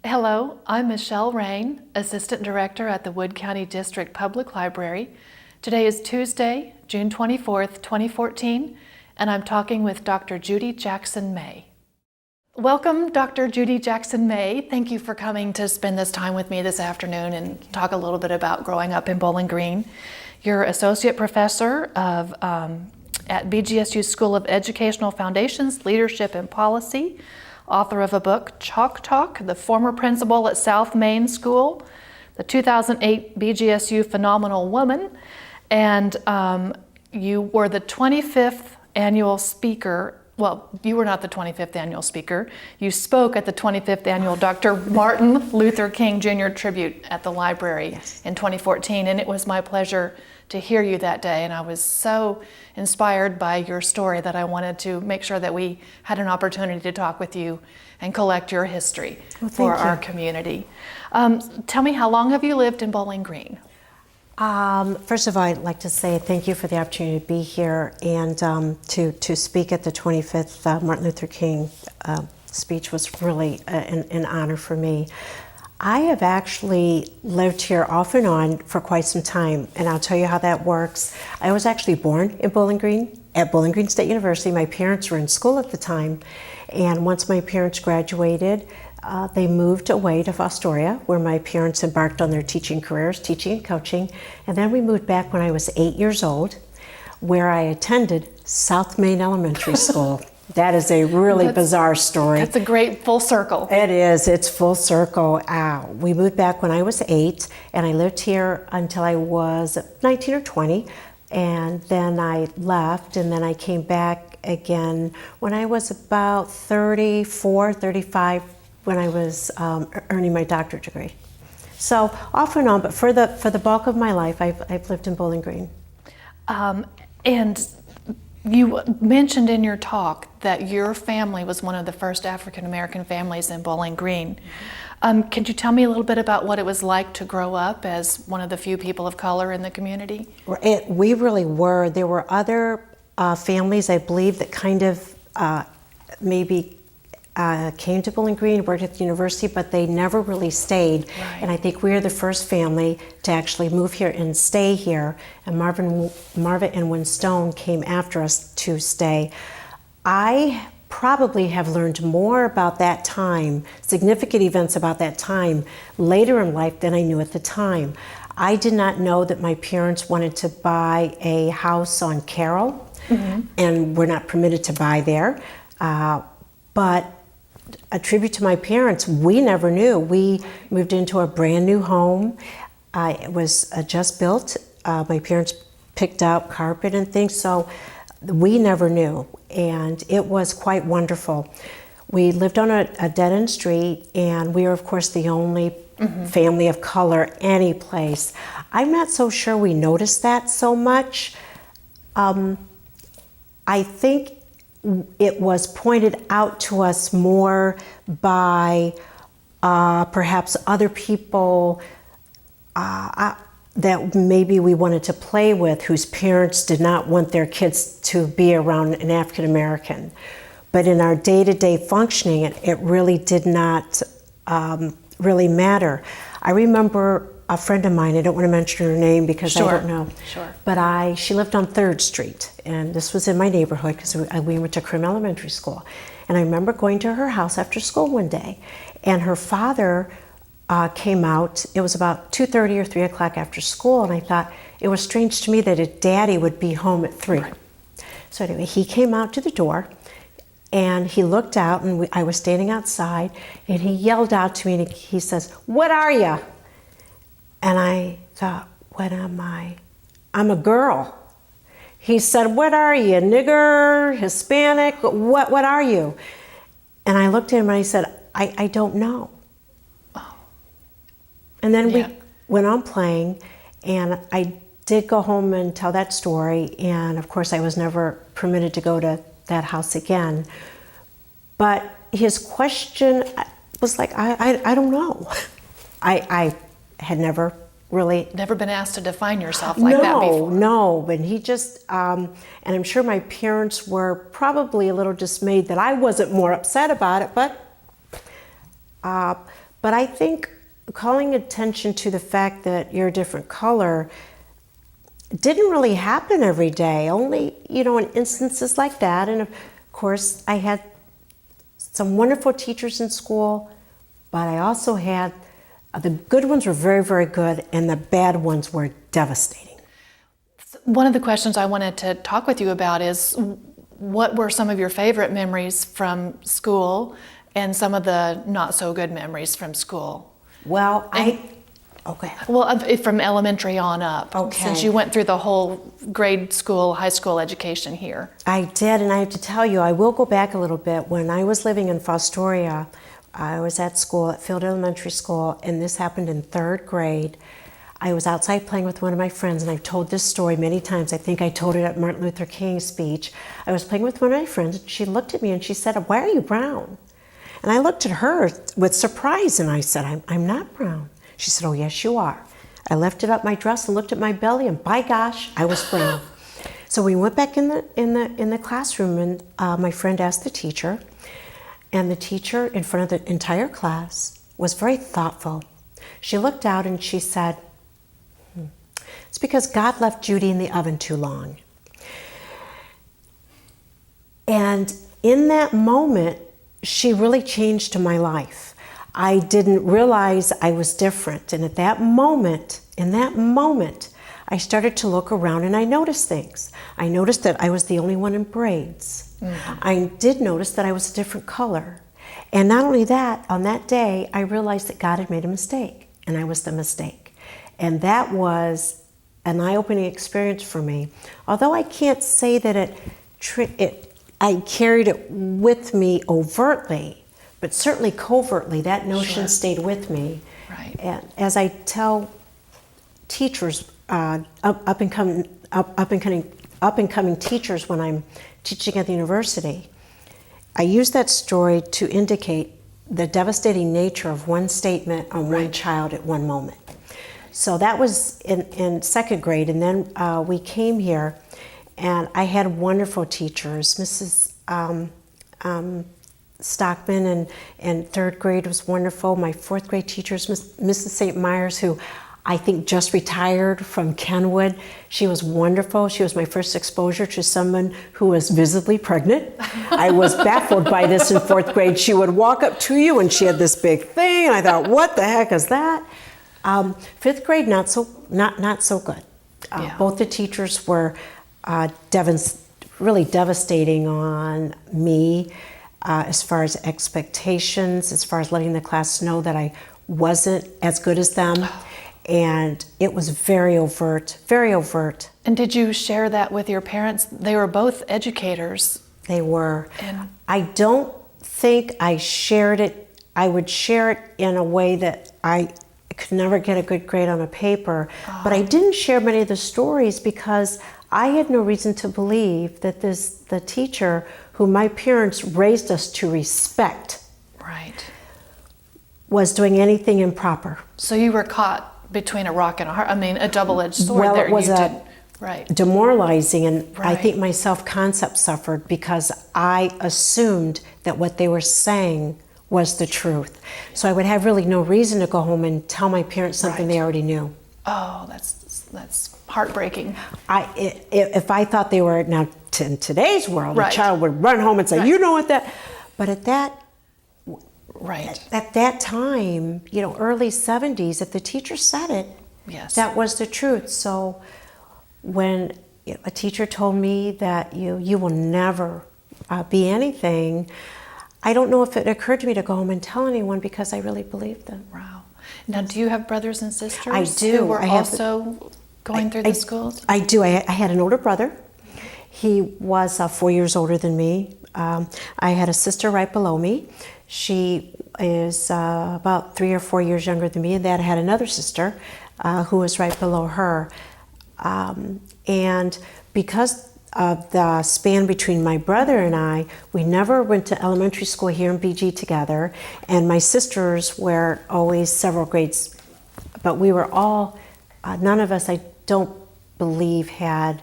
Hello, I'm Michelle Rain, Assistant Director at the Wood County District Public Library. Today is Tuesday, June 24th, 2014, and I'm talking with Dr. Judy Jackson May. Welcome, Dr. Judy Jackson May. Thank you for coming to spend this time with me this afternoon and talk a little bit about growing up in Bowling Green. You're Associate Professor at BGSU School of Educational Foundations, Leadership and Policy, author of a book, Chalk Talk, the former principal at South Main School, the 2008 BGSU Phenomenal Woman, and you were the 25th annual speaker. Well, you were not the 25th annual speaker. You spoke at the 25th annual Dr. Martin Luther King Jr. tribute at the library in 2014, and it was my pleasure to hear you that day, and I was so inspired by your story that I wanted to make sure that we had an opportunity to talk with you and collect your history for our community. Tell me, how long have you lived in Bowling Green? First of all, I'd like to say thank you for the opportunity to be here and to speak at the 25th Martin Luther King speech was really an honor for me. I have actually lived here off and on for quite some time, and I'll tell you how that works. I was actually born in Bowling Green, at Bowling Green State University. My parents were in school at the time, and once my parents graduated, they moved away to Fostoria, where my parents embarked on their teaching careers, teaching and coaching, and then we moved back when I was 8 years old, where I attended South Main Elementary School. That is a really bizarre story. That's a great full circle. It is. It's full circle. We moved back when I was 8, and I lived here until I was 19 or 20, and then I left, and then I came back again when I was about 34, 35, when I was earning my doctorate degree. So off and on, but for the bulk of my life, I've lived in Bowling Green. And you mentioned in your talk that your family was one of the first African American families in Bowling Green. Could you tell me a little bit about what it was like to grow up as one of the few people of color in the community? We really were. There were other families, I believe, that kind of maybe came to Bowling Green, worked at the university, but they never really stayed. Right. And I think we are the first family to actually move here and stay here. And Marva and Win Stone came after us to stay. I probably have learned more about that time, significant events about that time, later in life than I knew at the time. I did not know that my parents wanted to buy a house on Carroll, and were not permitted to buy there. But a tribute to my parents, we never knew. We moved into a brand new home. It was just built. My parents picked out carpet and things, so we never knew. And it was quite wonderful. We lived on a dead-end street, and we were, of course, the only family of color any place. I'm not so sure we noticed that so much. I think it was pointed out to us more by perhaps other people that maybe we wanted to play with, whose parents did not want their kids to be around an African American. But in our day-to-day functioning, it really did not really matter. I remember a friend of mine, I don't want to mention her name because I don't know. Sure. But she lived on 3rd Street, and this was in my neighborhood because we went to Crim Elementary School. And I remember going to her house after school one day, and her father came out. It was about 2:30 or 3 o'clock after school, and I thought it was strange to me that a daddy would be home at 3. Right. So anyway, he came out to the door, and he looked out, and I was standing outside, and he yelled out to me, and he says, "What are you?" And I thought, what am I? I'm a girl. He said, "What are you, nigger, Hispanic? What are you?" And I looked at him and I said, I don't know. Oh. And then we went on playing, and I did go home and tell that story, and of course I was never permitted to go to that house again. But his question was like, I don't know. I had never been asked to define yourself like that before. No, but he just, and I'm sure my parents were probably a little dismayed that I wasn't more upset about it, But I think calling attention to the fact that you're a different color didn't really happen every day, only, in instances like that. And of course, I had some wonderful teachers in school, but I also had, the good ones were very, very good, and the bad ones were devastating. One of the questions I wanted to talk with you about is, what were some of your favorite memories from school and some of the not so good memories from school? Well, okay. Well, from elementary on up, Okay. since you went through the whole grade school, high school education here. I did, and I have to tell you, I will go back a little bit. When I was living in Fostoria, I was at school at Field Elementary School, and this happened in 3rd grade. I was outside playing with one of my friends, and I've told this story many times. I think I told it at Martin Luther King's speech. I was playing with one of my friends, and she looked at me and she said, "Why are you brown?" And I looked at her with surprise, and I said, I'm not brown. She said, "Oh, yes, you are." I lifted up my dress and looked at my belly, and by gosh, I was brown. So we went back in the classroom, and my friend asked the teacher, and the teacher, in front of the entire class, was very thoughtful. She looked out and she said, "It's because God left Judy in the oven too long." And in that moment, she really changed my life. I didn't realize I was different. And at that moment, I started to look around and I noticed things. I noticed that I was the only one in braids. Mm-hmm. I did notice that I was a different color. And not only that, on that day, I realized that God had made a mistake, and I was the mistake. And that was an eye-opening experience for me. Although I can't say that I carried it with me overtly, but certainly covertly, that notion stayed with me. Right. And as I tell teachers, up and coming teachers when I'm teaching at the university, I use that story to indicate the devastating nature of one statement on one child at one moment. So that was in 2nd grade, and then we came here, and I had wonderful teachers. Mrs. Stockman in 3rd grade was wonderful. My 4th grade teachers, Mrs. St. Myers, who I think just retired from Kenwood. She was wonderful. She was my first exposure to someone who was visibly pregnant. I was baffled by this in 4th grade. She would walk up to you and she had this big thing, and I thought, what the heck is that? 5th grade, not so good. Yeah. Both the teachers were really devastating on me as far as expectations, as far as letting the class know that I wasn't as good as them. And it was very overt, very overt. And did you share that with your parents? They were both educators. They were. And I don't think I shared it. I would share it in a way that I could never get a good grade on a paper. But I didn't share many of the stories because I had no reason to believe that the teacher who my parents raised us to respect was doing anything improper. So you were caught between a rock and a double-edged sword. Well, there. It was demoralizing, and I think my self-concept suffered because I assumed that what they were saying was the truth. So I would have really no reason to go home and tell my parents something they already knew. Oh, that's heartbreaking. If I thought they were, now in today's world, a child would run home and say, "You know what that," but at that time, early 70s, if the teacher said it, that was the truth. So when a teacher told me that you will never be anything, I don't know if it occurred to me to go home and tell anyone because I really believed them. Wow. Now, do you have brothers and sisters I do. who were also going through the schools? I do. I had an older brother. He was 4 years older than me. I had a sister right below me. She is about 3 or 4 years younger than me, and then I had another sister who was right below her. And because of the span between my brother and I, we never went to elementary school here in BG together, and my sisters were always several grades, but we were all, none of us, I don't believe, had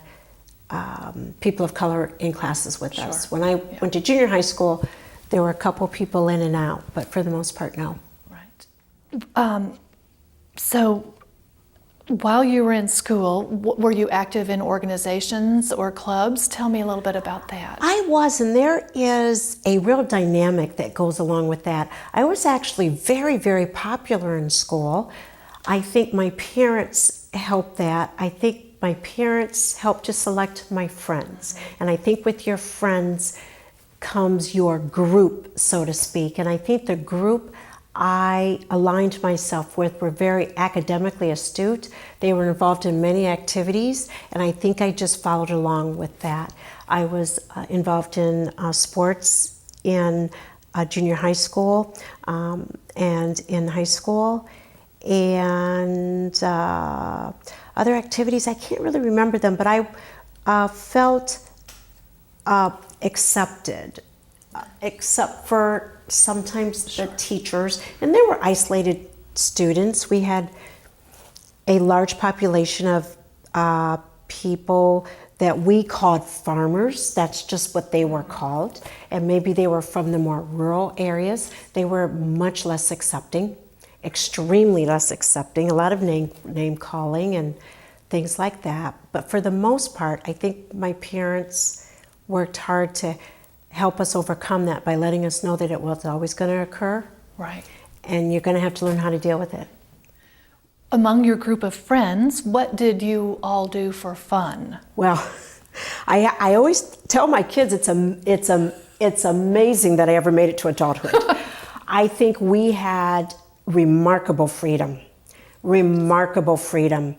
people of color in classes with us. When I went to junior high school, there were a couple people in and out, but for the most part, no. Right. So while you were in school, were you active in organizations or clubs? Tell me a little bit about that. I was, and there is a real dynamic that goes along with that. I was actually very, very popular in school. I think my parents helped that. I think my parents helped to select my friends. And I think with your friends comes your group, so to speak. And I think the group I aligned myself with were very academically astute. They were involved in many activities, and I think I just followed along with that. I was involved in sports in junior high school and in high school, and other activities. I can't really remember them, but I felt accepted, except for sometimes the teachers, and there were isolated students. We had a large population of people that we called farmers. That's just what they were called, and maybe they were from the more rural areas. They were much less accepting, extremely less accepting, a lot of name calling and things like that. But for the most part, I think my parents worked hard to help us overcome that by letting us know that it was always going to occur. Right. And you're going to have to learn how to deal with it. Among your group of friends, what did you all do for fun? Well, I always tell my kids it's amazing that I ever made it to adulthood. I think we had remarkable freedom. Remarkable freedom.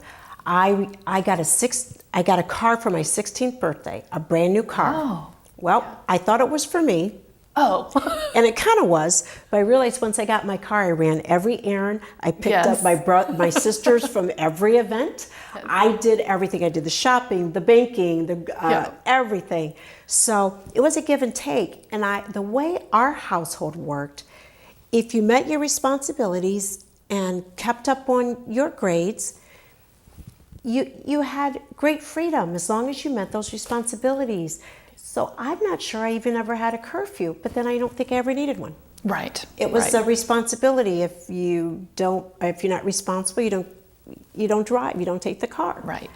I got a car for my 16th birthday, a brand new car. Oh. Well, I thought it was for me. Oh. And it kind of was, but I realized once I got my car, I ran every errand. I picked up my sisters from every event. I did everything. I did the shopping, the banking, everything. So it was a give and take. And the way our household worked, if you met your responsibilities and kept up on your grades, you had great freedom as long as you met those responsibilities. So I'm not sure I even ever had a curfew, but then I don't think I ever needed one. Right. It was a responsibility. If you're not responsible, you don't drive, you don't take the car. Right.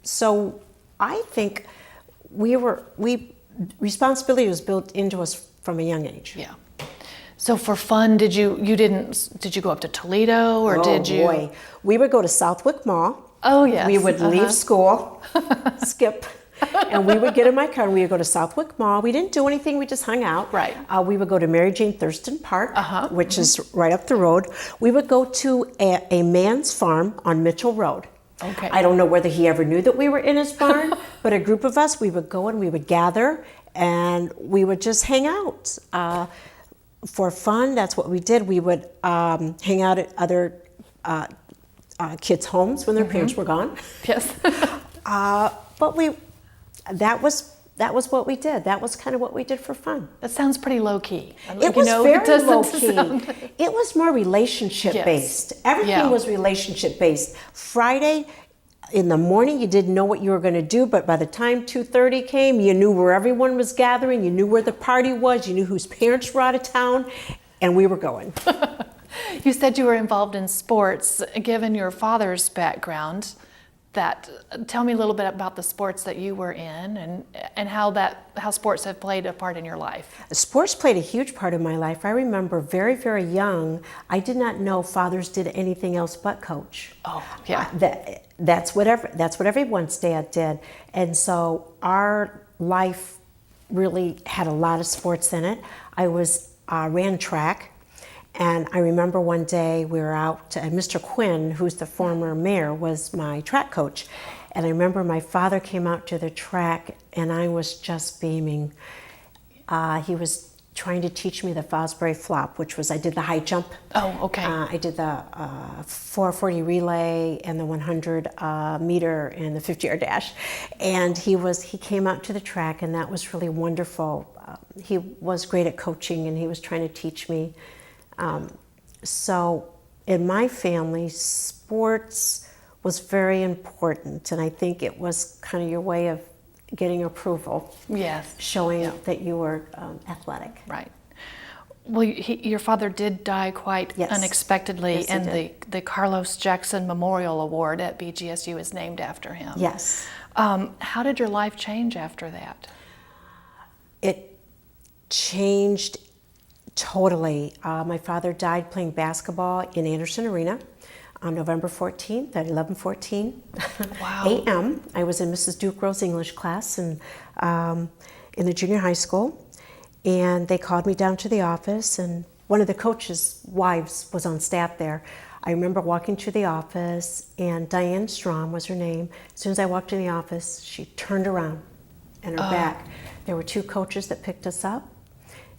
So I think responsibility was built into us from a young age. Yeah. So for fun, did you go up to Toledo or did you? Oh boy, we would go to Southwick Mall. Oh yes. We would leave school, skip. And we would get in my car and we would go to Southwick Mall. We didn't do anything, we just hung out. Right. We would go to Mary Jane Thurston Park, which is right up the road. We would go to a man's farm on Mitchell Road. Okay. I don't know whether he ever knew that we were in his barn, but a group of us, we would go and we would gather and we would just hang out. For fun, that's what we did. We would hang out at other kids' homes when their parents were gone. Yes. But that was what we did. That was kind of what we did for fun. That sounds pretty low key. It was very low key. It was more relationship based. Everything was relationship based. Friday in the morning, you didn't know what you were going to do, but by the time 2:30 came, you knew where everyone was gathering, you knew where the party was, you knew whose parents were out of town, and we were going. You said you were involved in sports. Given your father's background, tell me a little bit about the sports that you were in and how sports have played a part in your life. Sports played a huge part of my life. I remember very, very young, I did not know fathers did anything else but coach. Oh, yeah. That's what everyone's dad did. And so our life really had a lot of sports in it. I ran track. And I remember one day we were out, and Mr. Quinn, who's the former mayor, was my track coach. And I remember my father came out to the track, and I was just beaming. He was trying to teach me the Fosbury flop, which was, I did the high jump. Oh, okay. I did the 440 relay and the 100 meter and the 50-yard dash. And he came out to the track, and that was really wonderful. He was great at coaching, and he was trying to teach me. So in my family, sports was very important, and I think it was kind of your way of getting approval. Yes. Showing that you were athletic. Right. Well, your father did die quite Yes. unexpectedly, Yes, he and did. the Carlos Jackson Memorial Award at BGSU is named after him. Yes. How did your life change after that? It changed totally. My father died playing basketball in Anderson Arena on November 14th at 11:14 Wow. a.m. I was in Mrs. Duke Rose English class in the junior high school, and they called me down to the office, and one of the coaches' wives was on staff there. I remember walking to the office, and Diane Strom was her name. As soon as I walked in the office, she turned around, and her back. There were two coaches that picked us up,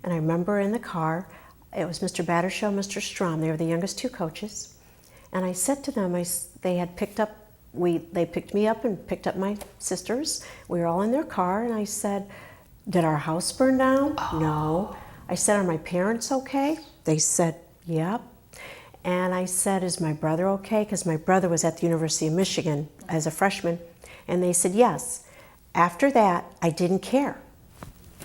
and I remember in the car, it was Mr. Battershaw, Mr. Strom. They were the youngest two coaches, and I said to them, they had picked up, they picked me up and picked up my sisters. We were all in their car, and I said, "Did our house burn down?" No. I said, "Are my parents okay?" They said, "Yep." And I said, "Is my brother okay?" Because my brother was at the University of Michigan as a freshman. And they said, "Yes." After that, I didn't care.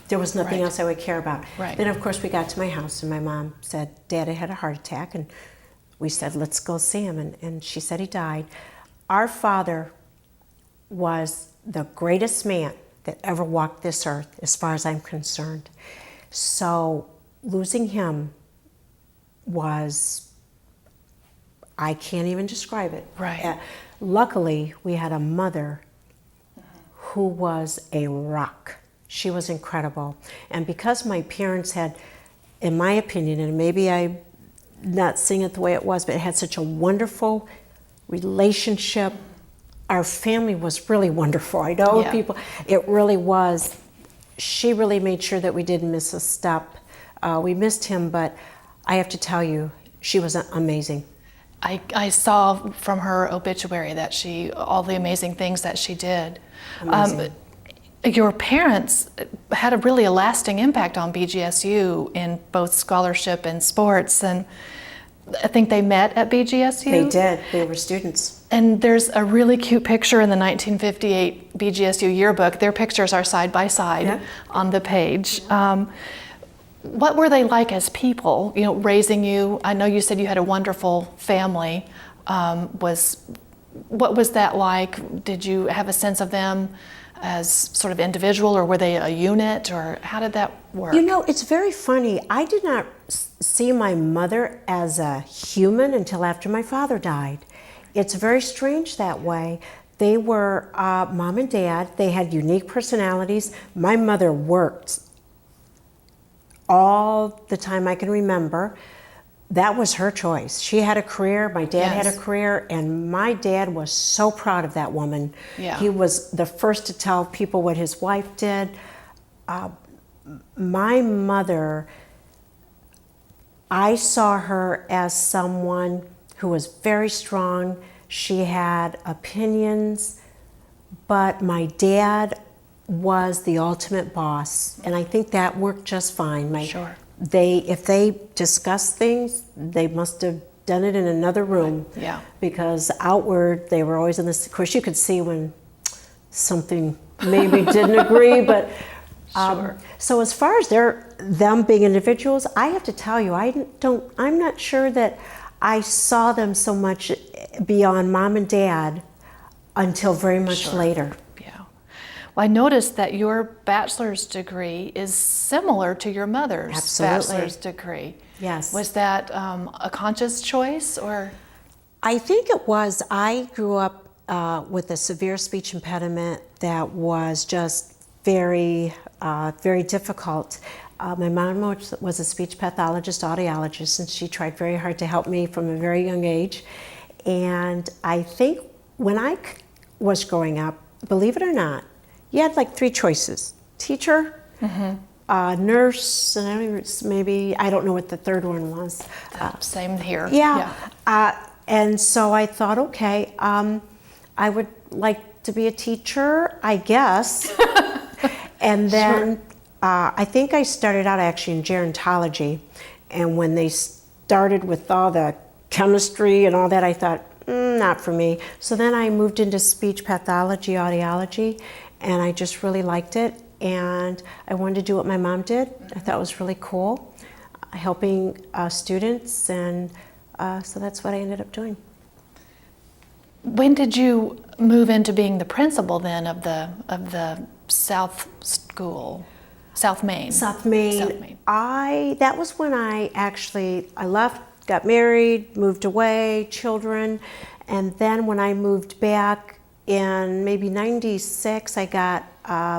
There was nothing Right. else I would care about. Right. Then, of course, we got to my house, and my mom said, "Dad had a heart attack." And we said, "Let's go see him." And she said he died. Our father was the greatest man that ever walked this earth, as far as I'm concerned. So losing him was, I can't even describe it. Right. Luckily, we had a mother who was a rock. She was incredible. And because my parents had, in my opinion, and maybe I'm not seeing it the way it was, but it had such a wonderful relationship. Our family was really wonderful. I know Yeah. people, it really was. She really made sure that we didn't miss a step. We missed him, but I have to tell you, she was amazing. I saw from her obituary that all the amazing things that she did. Amazing. Your parents had a lasting impact on BGSU in both scholarship and sports, and I think they met at BGSU. They did. They were students. And there's a really cute picture in the 1958 BGSU yearbook. Their pictures are side by side Yeah. on the page. What were they like as people, raising you? I know you said you had a wonderful family. What was that like? Did you have a sense of them as sort of individual, or were they a unit, or how did that work? It's very funny. I did not see my mother as a human until after my father died. It's very strange that way. They were mom and dad. They had unique personalities. My mother worked all the time I can remember. That was her choice. She had a career, my dad had a Yes. career, and my dad was so proud of that woman. Yeah. He was the first to tell people what his wife did. My mother, I saw her as someone who was very strong. She had opinions, but my dad was the ultimate boss, and I think that worked just fine. Sure. If they discussed things, they must have done it in another room. Yeah. Because outward, they were always in this. Of course, you could see when something maybe didn't agree, but. Sure. So as far as them being individuals, I have to tell you, I'm not sure that I saw them so much beyond mom and dad until very much Sure. later. Yeah. Well, I noticed that your bachelor's degree is similar to your mother's Absolutely. bachelor's degree. Yes. Was that a conscious choice, or? I think it was. I grew up with a severe speech impediment that was just very, very difficult. My mom was a speech pathologist, audiologist, and she tried very hard to help me from a very young age. And I think when I was growing up, believe it or not, you had like 3 choices: teacher, nurse, and I don't know what the third one was. Same here. Yeah. And so I thought, okay, I would like to be a teacher, I guess. And then I think I started out actually in gerontology. And when they started with all the chemistry and all that, I thought, not for me. So then I moved into speech pathology, audiology, and I just really liked it. And I wanted to do what my mom did. I thought it was really cool. helping students, and so that's what I ended up doing. When did you move into being the principal then of the South School, South Main? South Main. South Main. That was when I left, got married, moved away, children, and then when I moved back in maybe '96, I got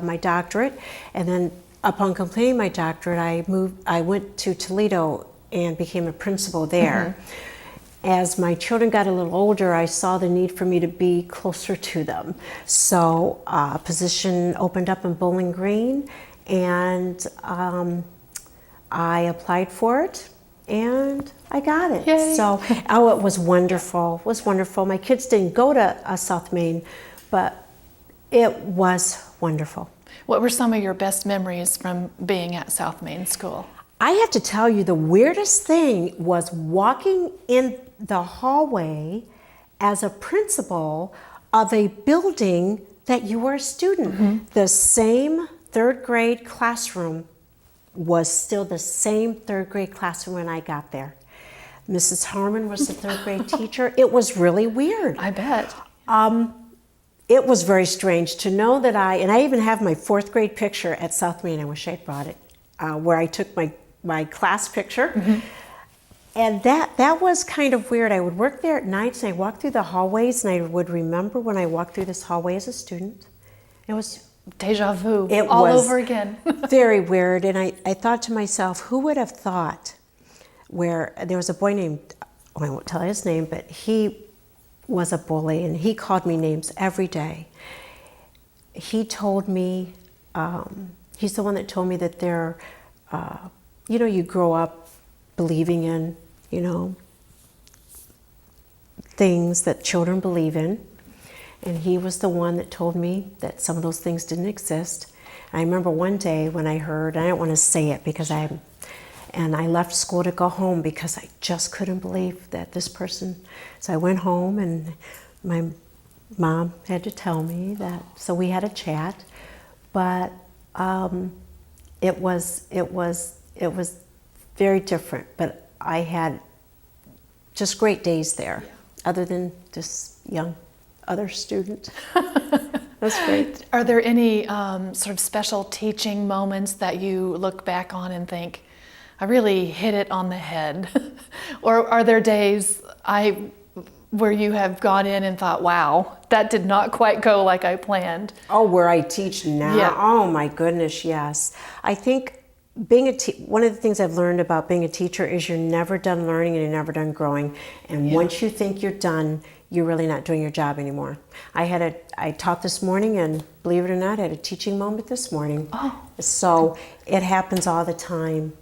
my doctorate, and then upon completing my doctorate, I went to Toledo and became a principal there. As my children got a little older, I saw the need for me to be closer to them. So a position opened up in Bowling Green, and I applied for it, and I got it. Yay. So, it was wonderful. It was wonderful. My kids didn't go to South Main, but it was wonderful. What were some of your best memories from being at South Main School? I have to tell you, the weirdest thing was walking in the hallway as a principal of a building that you were a student. The same third grade classroom was still the same third grade classroom when I got there. Mrs. Harmon was the third grade teacher. It was really weird. I bet. It was very strange to know that I even have my fourth grade picture at South Main. I wish I brought it, where I took my class picture. And that was kind of weird. I would work there at nights, and I walked through the hallways, and I would remember when I walked through this hallway as a student. It was Deja vu. It all was over again. very weird, and I thought to myself, who would have thought, where there was a boy named, I won't tell his name, but he was a bully, and he called me names every day. He told me, he's the one that told me that you grow up believing in, things that children believe in. And he was the one that told me that some of those things didn't exist. I remember one day when I heard, I don't want to say it because I left school to go home because I just couldn't believe that this person. So I went home, and my mom had to tell me that. So we had a chat, but it was very different. But I had just great days there, other than this young other student. That's great. Are there any sort of special teaching moments that you look back on and think, I really hit it on the head? Or are there days where you have gone in and thought, wow, that did not quite go like I planned? Oh, where I teach now? Yeah. Oh my goodness, yes. I think one of the things I've learned about being a teacher is you're never done learning and you're never done growing. And once you think you're done, you're really not doing your job anymore. I taught this morning, and believe it or not, I had a teaching moment this morning. Oh. So it happens all the time.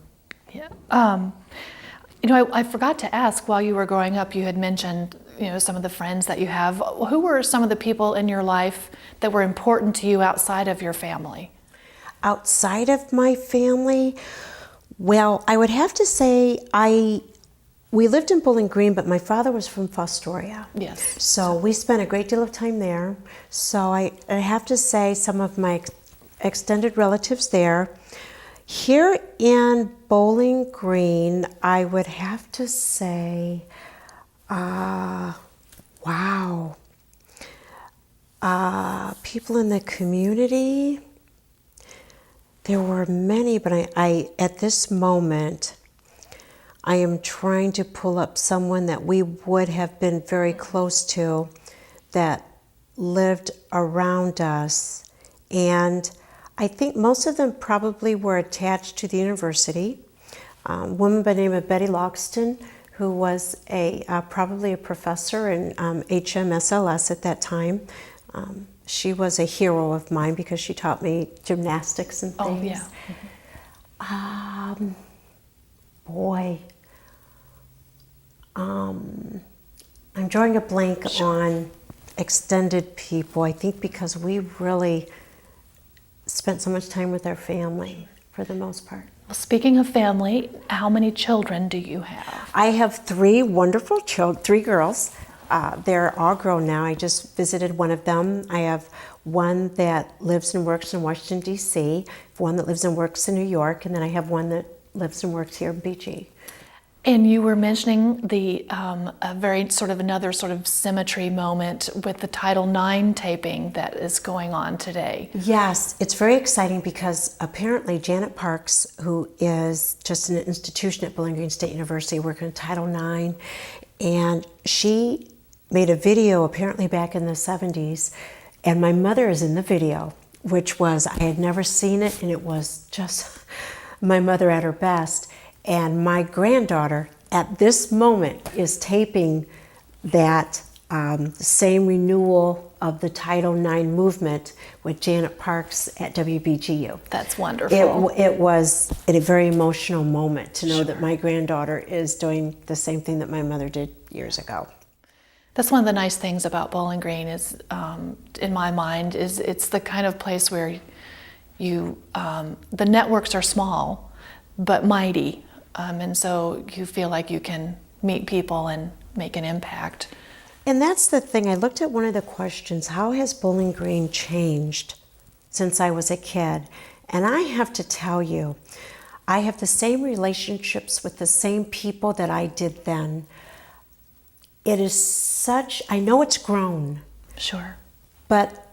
Yeah. I forgot to ask, while you were growing up, you had mentioned, some of the friends that you have. Who were some of the people in your life that were important to you outside of your family? Outside of my family, well, I would have to say we lived in Bowling Green, but my father was from Fostoria. Yes. So we spent a great deal of time there. So I have to say some of my extended relatives there. Here in Bowling Green, I would have to say, wow. People in the community, there were many, but I at this moment, I am trying to pull up someone that we would have been very close to that lived around us. And I think most of them probably were attached to the university. A woman by the name of Betty Loxton, who was probably a professor in HMSLS at that time. She was a hero of mine because she taught me gymnastics and things. Oh, yeah. Boy. I'm drawing a blank on extended people. I think because we really spent so much time with our family for the most part. Well, speaking of family, how many children do you have? I have three wonderful children, 3 girls. They're all grown now. I just visited one of them. I have one that lives and works in Washington, D.C., one that lives and works in New York, and then I have one that lives and works here in BG. And you were mentioning the a very sort of another sort of symmetry moment with the Title IX taping that is going on today. Yes, it's very exciting because apparently Janet Parks, who is just an institution at Bowling Green State University working in Title IX, and she made a video apparently back in the 70s, and my mother is in the video, which was, I had never seen it, and it was just my mother at her best. And my granddaughter at this moment is taping that same renewal of the Title IX movement with Janet Parks at WBGU. That's wonderful. It was a very emotional moment to know that my granddaughter is doing the same thing that my mother did years ago. That's one of the nice things about Bowling Green is, in my mind, is it's the kind of place where you, the networks are small, but mighty. And so you feel like you can meet people and make an impact. And that's the thing. I looked at one of the questions, how has Bowling Green changed since I was a kid? And I have to tell you, I have the same relationships with the same people that I did then. It is such, I know it's grown. Sure. But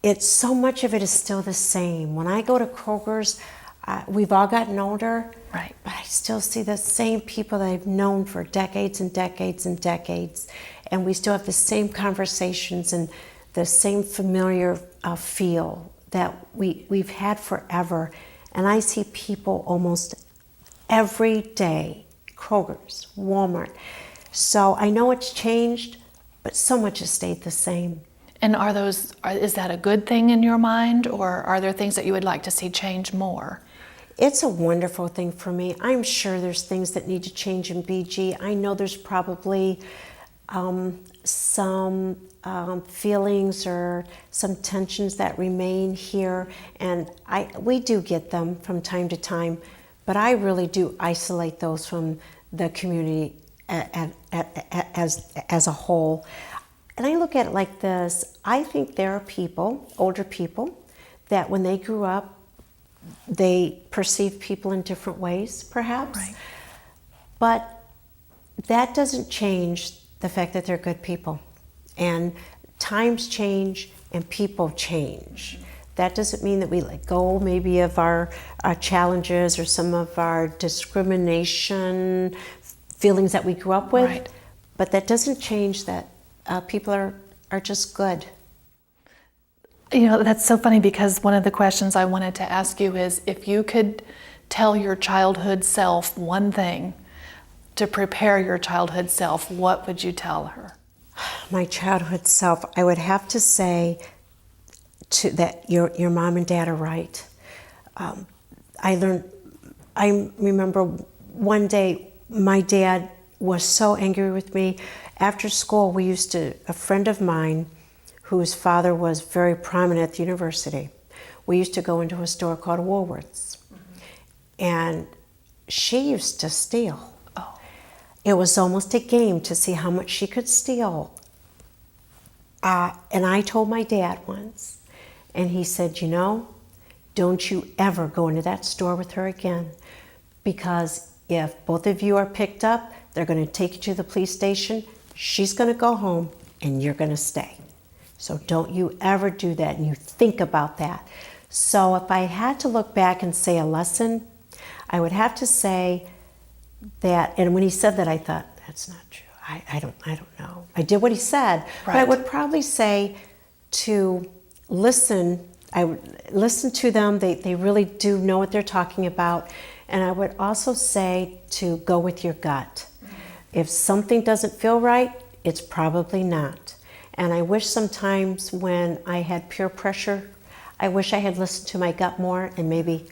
it's so much of it is still the same. When I go to Kroger's, we've all gotten older, right? But I still see the same people that I've known for decades and decades and decades, and we still have the same conversations and the same familiar feel that we've had forever. And I see people almost every day, Kroger's, Walmart. So I know it's changed, but so much has stayed the same. And is that a good thing in your mind, or are there things that you would like to see change more? It's a wonderful thing for me. I'm sure there's things that need to change in BG. I know there's probably some feelings or some tensions that remain here, and we do get them from time to time, but I really do isolate those from the community as a whole. And I look at it like this. I think there are people, older people, that when they grew up, they perceive people in different ways, perhaps. Right. But that doesn't change the fact that they're good people. And times change and people change. That doesn't mean that we let go maybe of our challenges or some of our discrimination feelings that we grew up with. Right. But that doesn't change that people are just good. You know, that's so funny because one of the questions I wanted to ask you is if you could tell your childhood self one thing to prepare your childhood self, what would you tell her? My childhood self, I would have to say that your mom and dad are right. I remember one day my dad was so angry with me. After school, a friend of mine whose father was very prominent at the university, we used to go into a store called Woolworth's. And she used to steal. Oh. It was almost a game to see how much she could steal. And I told my dad once, and he said, you know, don't you ever go into that store with her again, because if both of you are picked up, they're going to take you to the police station, she's going to go home, and you're going to stay. So don't you ever do that, and you think about that. So if I had to look back and say a lesson, I would have to say that, and when he said that, I thought, that's not true. I don't know. I did what he said, Right. But I would probably say to listen. I would listen to them. They really do know what they're talking about. And I would also say to go with your gut. If something doesn't feel right, it's probably not. And I wish sometimes when I had peer pressure, I wish I had listened to my gut more and maybe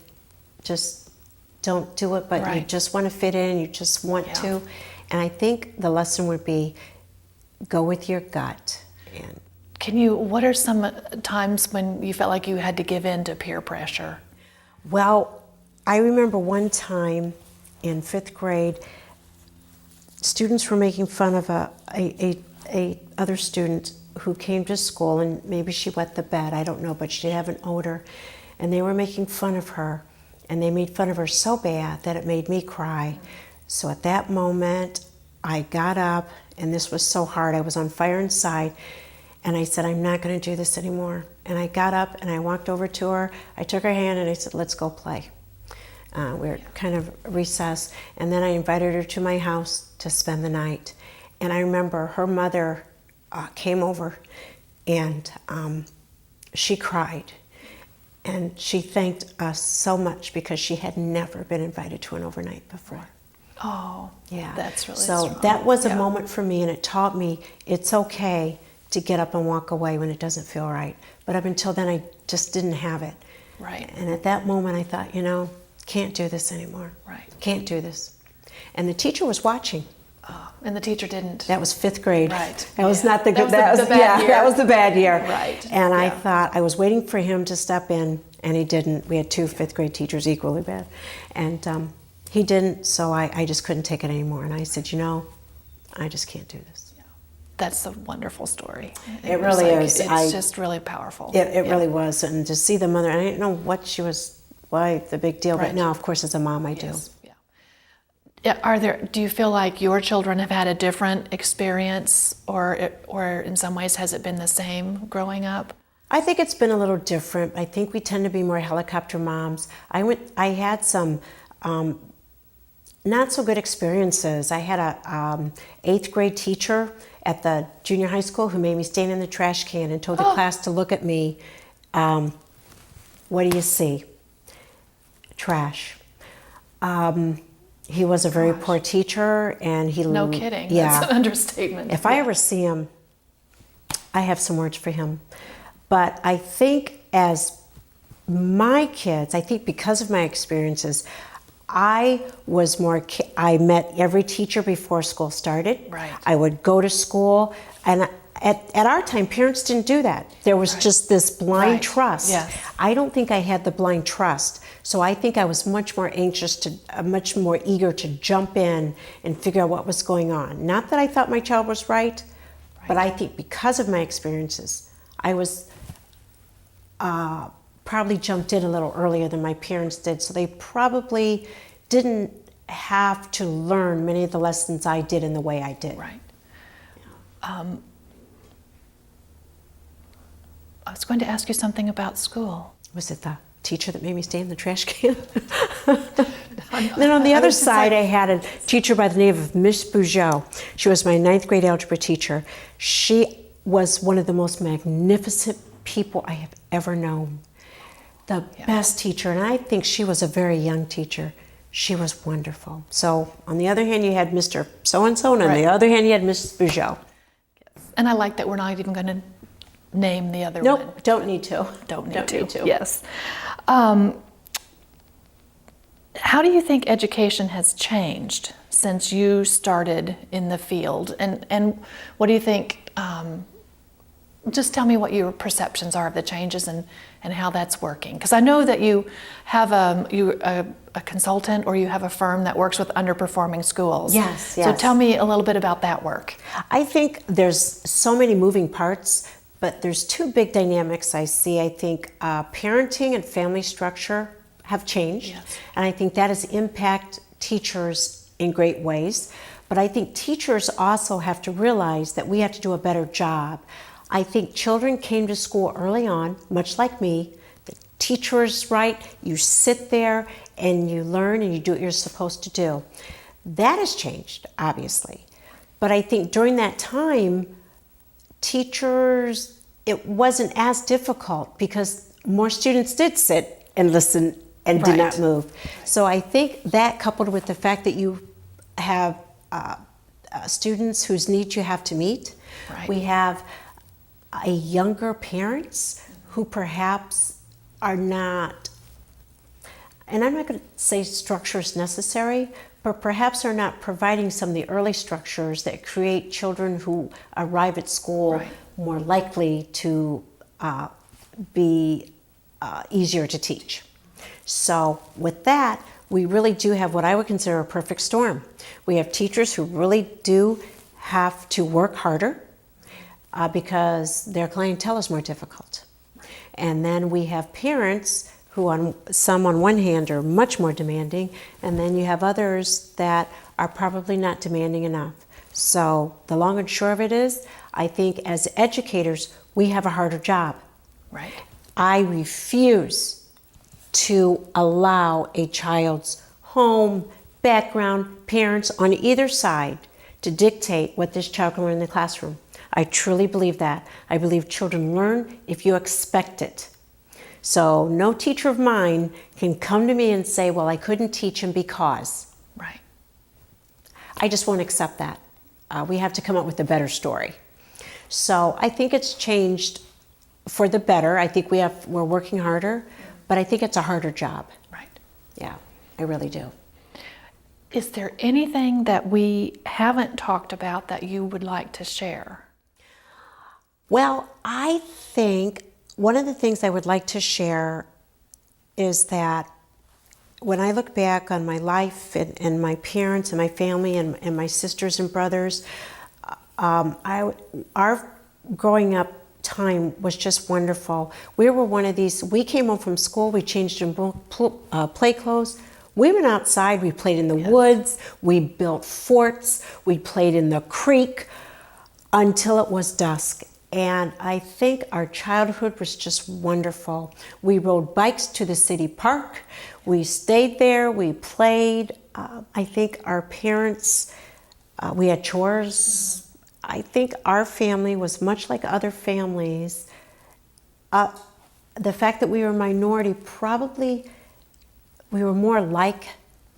just don't do it, but Right. you just want to fit in, you just want Yeah. to. And I think the lesson would be go with your gut. And What are some times when you felt like you had to give in to peer pressure? well, I remember one time in 5th grade, students were making fun of a other student who came to school, and maybe she wet the bed, I don't know, but she did have an odor, and they were making fun of her. and they made fun of her so bad that it made me cry. So at that moment, I got up, and this was so hard. I was on fire inside, and I said, I'm not going to do this anymore. And I got up, and I walked over to her. I took her hand, and I said, let's go play. We were kind of recess, and then I invited her to my house to spend the night. And I remember her mother came over, and she cried. And she thanked us so much because she had never been invited to an overnight before. Oh, yeah, that's really so strong. that was a moment for me, and it taught me it's okay to get up and walk away when it doesn't feel right. But up until then, I just didn't have it. Right. And at that moment, I thought, can't do this anymore. Right. Can't do this. And the teacher was watching. And the teacher didn't. That was 5th grade. Right. That was not the good. That was the bad year. That was the bad year. Right. And I Yeah. thought I was waiting for him to step in, and he didn't. We had 2 5th grade teachers equally bad, and he didn't. So I just couldn't take it anymore. And I said, I just can't do this. That's a wonderful story. It really is. It's just really powerful. It really was, and to see the mother, I didn't know why the big deal. Right. But now, of course, as a mom, I do. Yes. Yeah. Do you feel like your children have had a different experience, or in some ways has it been the same growing up? I think it's been a little different. I think we tend to be more helicopter moms. I had some not so good experiences. I had a 8th grade teacher at the junior high school who made me stand in the trash can and told the class to look at me. What do you see? Trash. He was a very poor teacher, and he... No kidding. Yeah. That's an understatement. If I ever see him, I have some words for him. But I think as my kids, I think because of my experiences, I met every teacher before school started. Right. I would go to school, and at our time, parents didn't do that. There was just this blind trust. Yes. I don't think I had the blind trust. So I think I was much more anxious much more eager to jump in and figure out what was going on. Not that I thought my child was right, but I think because of my experiences, I was probably jumped in a little earlier than my parents did. So they probably didn't have to learn many of the lessons I did in the way I did. Right. I was going to ask you something about school. Was it the teacher that made me stay in the trash can? Then on the other side, I had a teacher by the name of Miss Bougeot. She was my 9th grade algebra teacher. She was one of the most magnificent people I have ever known. The best teacher, and I think she was a very young teacher. She was wonderful. So on the other hand, you had Mr. So-and-so, and on the other hand, you had Miss Bougeot. And I like that we're not even going to name the other one. Nope, don't need to. Don't need to. Yes. How do you think education has changed since you started in the field? And what do you think, just tell me what your perceptions are of the changes and how that's working. Because I know that you have a consultant, or you have a firm that works with underperforming schools. Yes. So tell me a little bit about that work. I think there's so many moving parts, but there's 2 big dynamics I see. I think parenting and family structure have changed, Yes. and I think that has impacted teachers in great ways. But I think teachers also have to realize that we have to do a better job. I think children came to school early on, much like me. The teacher is right. You sit there and you learn and you do what you're supposed to do. That has changed, obviously. But I think during that time, teachers, it wasn't as difficult because more students did sit and listen and did not move. So I think that, coupled with the fact that you have students whose needs you have to meet, we have a younger parents who perhaps are not, and I'm not going to say structure is necessary, but perhaps are not providing some of the early structures that create children who arrive at school more likely to be easier to teach. So with that, we really do have what I would consider a perfect storm. We have teachers who really do have to work harder because their clientele is more difficult. And then we have parents who some on one hand are much more demanding, and then you have others that are probably not demanding enough. So the long and short of it is, I think as educators, we have a harder job. Right. I refuse to allow a child's home, background, parents on either side to dictate what this child can learn in the classroom. I truly believe that. I believe children learn if you expect it. So no teacher of mine can come to me and say, well, I couldn't teach him because. Right. I just won't accept that. We have to come up with a better story. So I think it's changed for the better. I think we're working harder, but I think it's a harder job. Right. Yeah, I really do. Is there anything that we haven't talked about that you would like to share? Well, I think one of the things I would like to share is that when I look back on my life and my parents and my family and my sisters and brothers, our growing up time was just wonderful. We were one of these, we came home from school, we changed in play clothes. We went outside, we played in the woods, we built forts, we played in the creek until it was dusk. And I think our childhood was just wonderful. We rode bikes to the city park. We stayed there, we played. I think our parents, we had chores. I think our family was much like other families. The fact that we were a minority, probably we were more like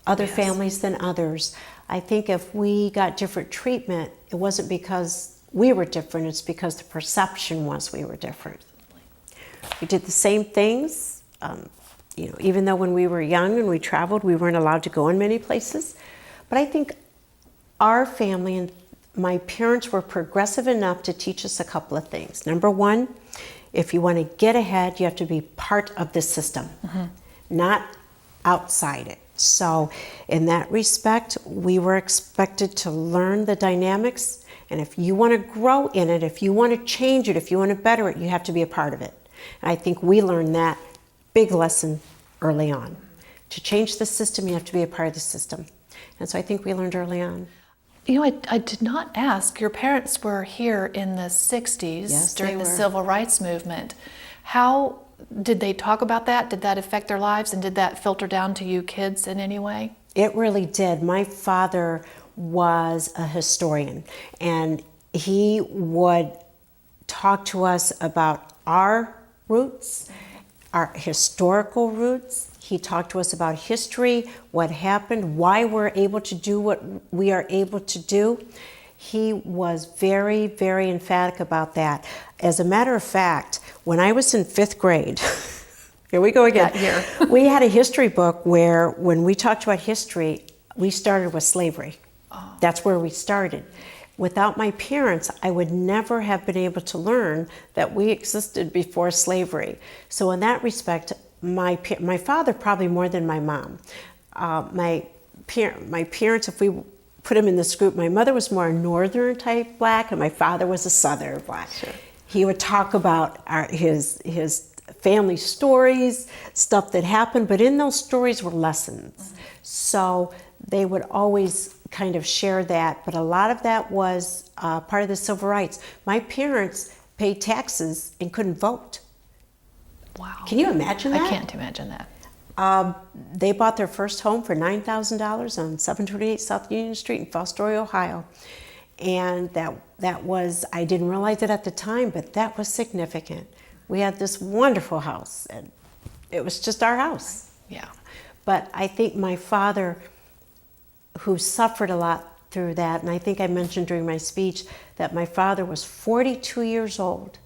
other families than others. I think if we got different treatment, it wasn't because we were different, it's because the perception was we were different. We did the same things, even though when we were young and we traveled, we weren't allowed to go in many places. But I think our family and my parents were progressive enough to teach us a couple of things. Number one, if you want to get ahead, you have to be part of the system, not outside it. So in that respect, we were expected to learn the dynamics. And if you want to grow in it, if you want to change it, if you want to better it, you have to be a part of it. And I think we learned that big lesson early on. To change the system, you have to be a part of the system. And so I think we learned early on. You know, I did not ask, your parents were here in the 60s during the Civil Rights Movement. How did they talk about that? Did that affect their lives, and did that filter down to you kids in any way? It really did. My father was a historian, and he would talk to us about our roots, our historical roots. He talked to us about history, what happened, why we're able to do what we are able to do. He was very, very emphatic about that. As a matter of fact, when I was in 5th grade, here we go again, we had a history book where when we talked about history, we started with slavery. That's where we started. Without my parents, I would never have been able to learn that we existed before slavery. So in that respect, my father probably more than my mom. My parents, if we put them in this group, my mother was more a northern type black, and my father was a southern black. Sure. He would talk about his family stories, stuff that happened, but in those stories were lessons. So they would always kind of share that, but a lot of that was part of the civil rights. My parents paid taxes and couldn't vote. Wow. Can you imagine that? I can't imagine that. They bought their first home for $9,000 on 728 South Union Street in Fostoria, Ohio. And that was, I didn't realize it at the time, but that was significant. We had this wonderful house, and it was just our house. Yeah. But I think my father, who suffered a lot through that, and I think I mentioned during my speech that my father was 42 years old,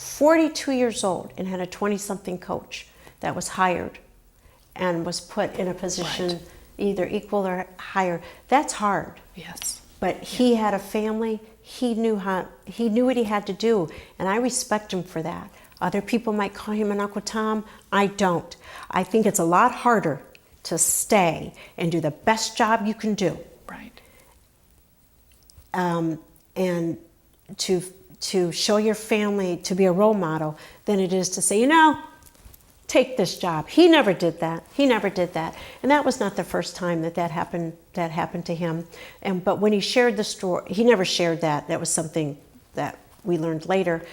and had a 20-something coach that was hired and was put in a position either equal or higher. That's hard. Yes. But he had a family. He knew what he had to do, and I respect him for that. Other people might call him an Uncle Tom. I don't. I think it's a lot harder to stay and do the best job you can do. Right. And to show your family, to be a role model, than it is to say, take this job. He never did that. He never did that. And that was not the first time that happened to him. But when he shared the story, he never shared that. That was something that we learned later.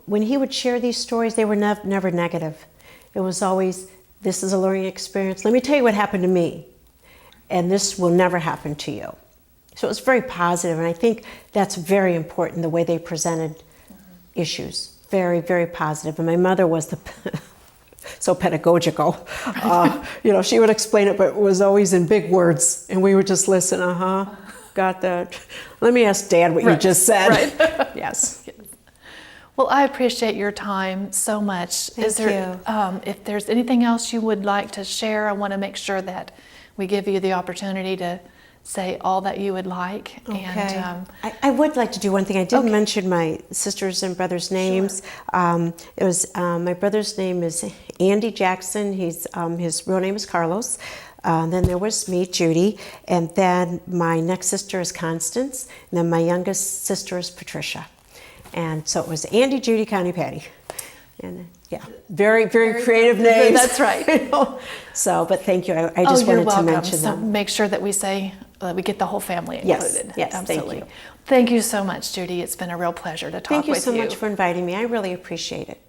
When he would share these stories, they were never negative. It was always, this is a learning experience. Let me tell you what happened to me. And this will never happen to you. So it was very positive, and I think that's very important, the way they presented issues. Very, very positive. And my mother was so pedagogical. She would explain it, but it was always in big words, and we would just listen. Got that. Let me ask Dad what you just said. Right. Yes. Well, I appreciate your time so much. Thank you. If there's anything else you would like to share, I want to make sure that we give you the opportunity to say all that you would like. Okay. And I would like to do one thing. I didn't mention my sisters and brothers' names. Sure. It was my brother's name is Andy Jackson. His real name is Carlos. Then there was me, Judy, and then my next sister is Constance, and then my youngest sister is Patricia. And so it was Andy, Judy, Connie, Patty. And yeah, very, very creative names. That's right. So, but thank you. I just wanted to mention so them. make sure that we say that we get the whole family included. Yes, Absolutely. thank you. Thank you so much, Judy. It's been a real pleasure to talk with you. Thank you so much for inviting me. I really appreciate it.